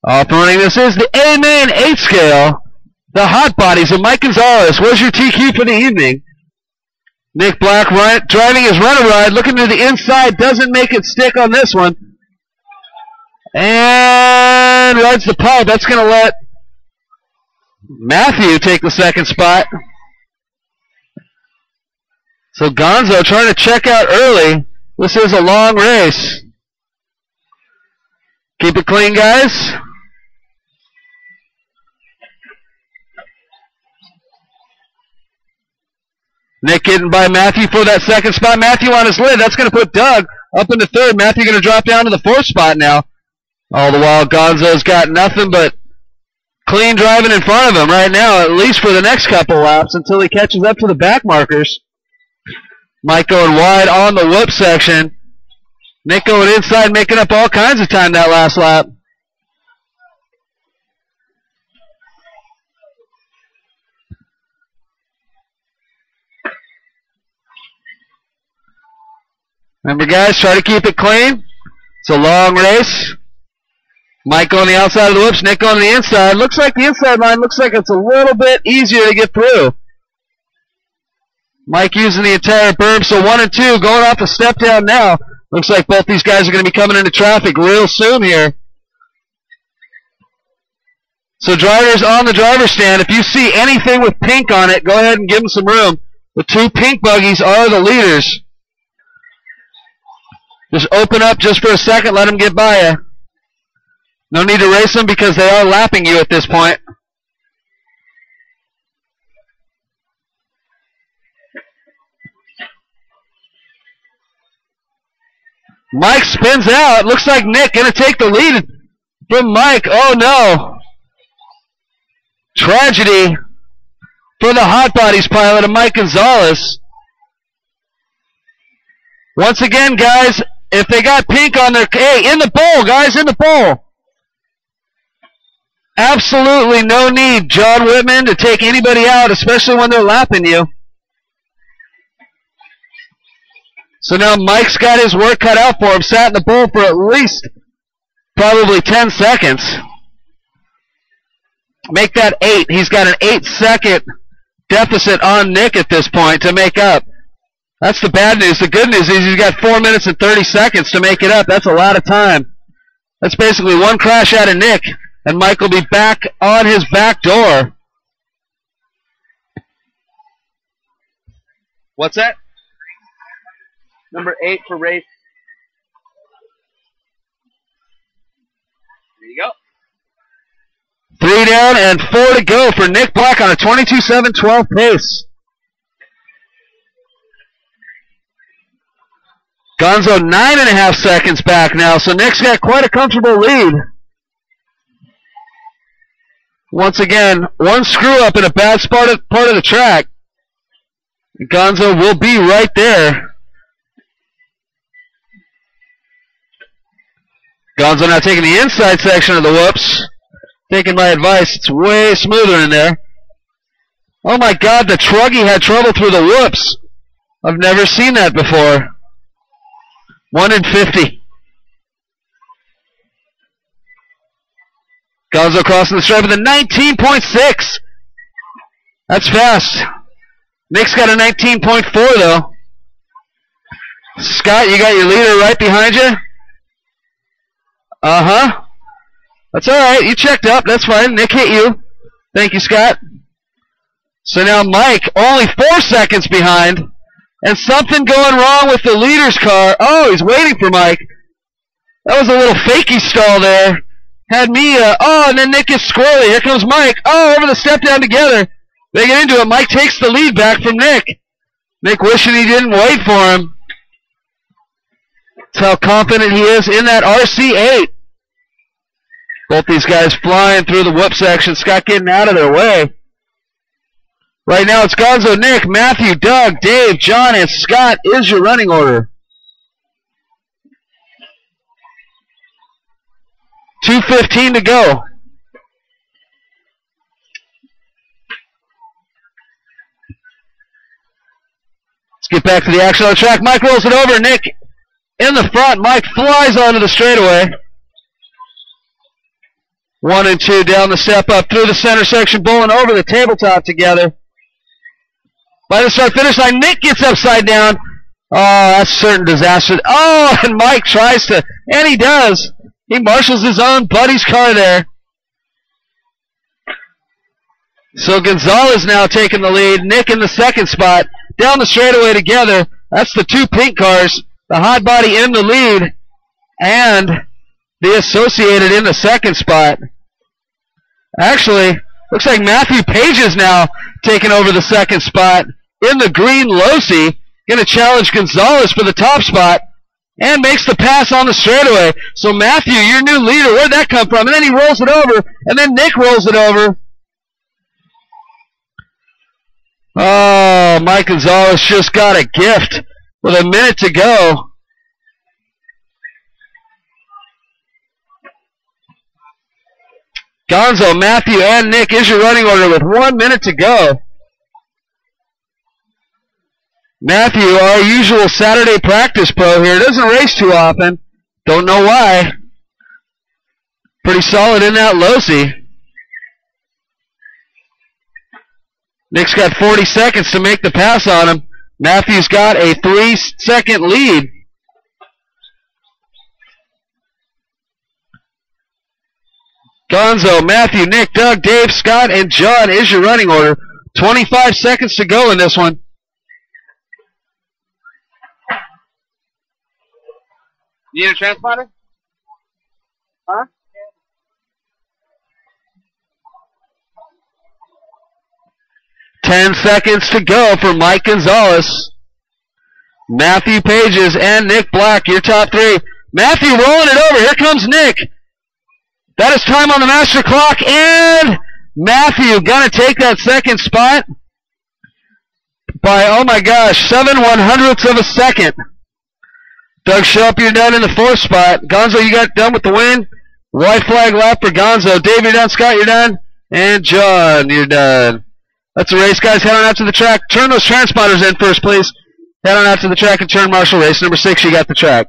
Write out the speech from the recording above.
Off and running, this is the A Main 8 scale. The hot bodies of Mike Gonzalez. Where's your TQ for the evening? Nick Black driving his runner ride, looking to the inside, doesn't make it stick on this one. And rides the pipe. That's going to let Matthew take the second spot. So Gonzo trying to check out early. This is a long race. Keep it clean, guys. Nick getting by Matthew for that second spot. Matthew on his lid. That's going to put Doug up into third. Matthew going to drop down to the fourth spot now. All the while, Gonzo's got nothing but clean driving in front of him right now, at least for the next couple laps until he catches up to the back markers. Mike going wide on the whoop section. Nick going inside, making up all kinds of time that last lap. Remember, guys, try to keep it clean. It's a long race. Mike on the outside of the whoops, Nick on the inside. Looks like the inside line looks like it's a little bit easier to get through. Mike using the entire berm, so 1 and 2 going off the step down now. Looks like both these guys are going to be coming into traffic real soon here. So drivers on the driver's stand, if you see anything with pink on it, go ahead and give them some room. The 2 pink buggies are the leaders. Just open up just for a second, let them get by you. No need to race them because they are lapping you at this point. Mike spins out. Looks like Nick going to take the lead from Mike. Oh, no. Tragedy for the Hot Bodies pilot of Mike Gonzalez. Once again, guys, if they got pink on their... Hey, in the bowl, guys, in the bowl. Absolutely no need, John Whitman, to take anybody out, especially when they're lapping you. So now Mike's got his work cut out for him. Sat in the bowl for at least probably 10 seconds. Make that 8. He's got an 8-second deficit on Nick at this point to make up. That's the bad news. The good news is he's got 4 minutes and 30 seconds to make it up. That's a lot of time. That's basically one crash out of Nick, and Mike will be back on his back door. What's that? Number 8 for race. There you go. 3 down and 4 to go for Nick Black on a 22.712 pace. Gonzo 9.5 seconds back now, so Nick's got quite a comfortable lead. Once again, one screw up in a bad part of the track. Gonzo will be right there. Gonzo now taking the inside section of the whoops. Taking my advice, it's way smoother in there. Oh my God, the Truggy had trouble through the whoops. I've never seen that before. 1 in 50. Gonzo crossing the stripe with a 19.6. That's fast. Nick's got a 19.4 though. Scott, you got your leader right behind you? Uh-huh. That's all right. You checked up. That's fine. Nick hit you. Thank you, Scott. So now Mike only 4 seconds behind. And something going wrong with the leader's car. Oh, he's waiting for Mike. That was a little fakey stall there. Had me, and then Nick is squirrely. Here comes Mike. Oh, over the step down together. They get into it. Mike takes the lead back from Nick. Nick wishing he didn't wait for him. That's how confident he is in that RC8. Both these guys flying through the whoop section. Scott getting out of their way. Right now it's Gonzo, Nick, Matthew, Doug, Dave, John, and Scott is your running order. 2:15 to go. Let's get back to the action on the track. Mike rolls it over. Nick in the front. Mike flies onto the straightaway. 1 and 2 down the step up through the center section, bowling over the tabletop together. By the start finish line, Nick gets upside down. Oh, that's certain disaster. Oh, and Mike tries to, and he does. He marshals his own buddy's car there. So Gonzalez now taking the lead. Nick in the second spot. Down the straightaway together. That's the two pink cars. The hot body in the lead. And the Associated in the second spot. Actually, looks like Matthew Page is now taking over the second spot. In the green Losi. Going to challenge Gonzalez for the top spot. And makes the pass on the straightaway. So Matthew, your new leader, where'd that come from? And then he rolls it over. And then Nick rolls it over. Oh, Mike Gonzalez just got a gift with a minute to go. Gonzo, Matthew, and Nick is your running order with 1 minute to go. Matthew, our usual Saturday practice pro here, doesn't race too often. Don't know why. Pretty solid in that Losi. Nick's got 40 seconds to make the pass on him. Matthew's got a 3-second lead. Gonzo, Matthew, Nick, Doug, Dave, Scott, and John is your running order. 25 seconds to go in this one. You need a transponder? Huh? Ten seconds to go for Mike Gonzalez. Matthew Pages and Nick Black, your top three. Matthew rolling it over. Here comes Nick. That is time on the master clock, and Matthew gonna take that second spot by, oh my gosh, 7/100ths of a second. Doug Shelp, you're done in the fourth spot. Gonzo, you got done with the win. White flag lap for Gonzo. Dave, you're done. Scott, you're done. And John, you're done. That's the race, guys. Head on out to the track. Turn those transponders in first, please. Head on out to the track and turn marshal race. Number 6, you got the track.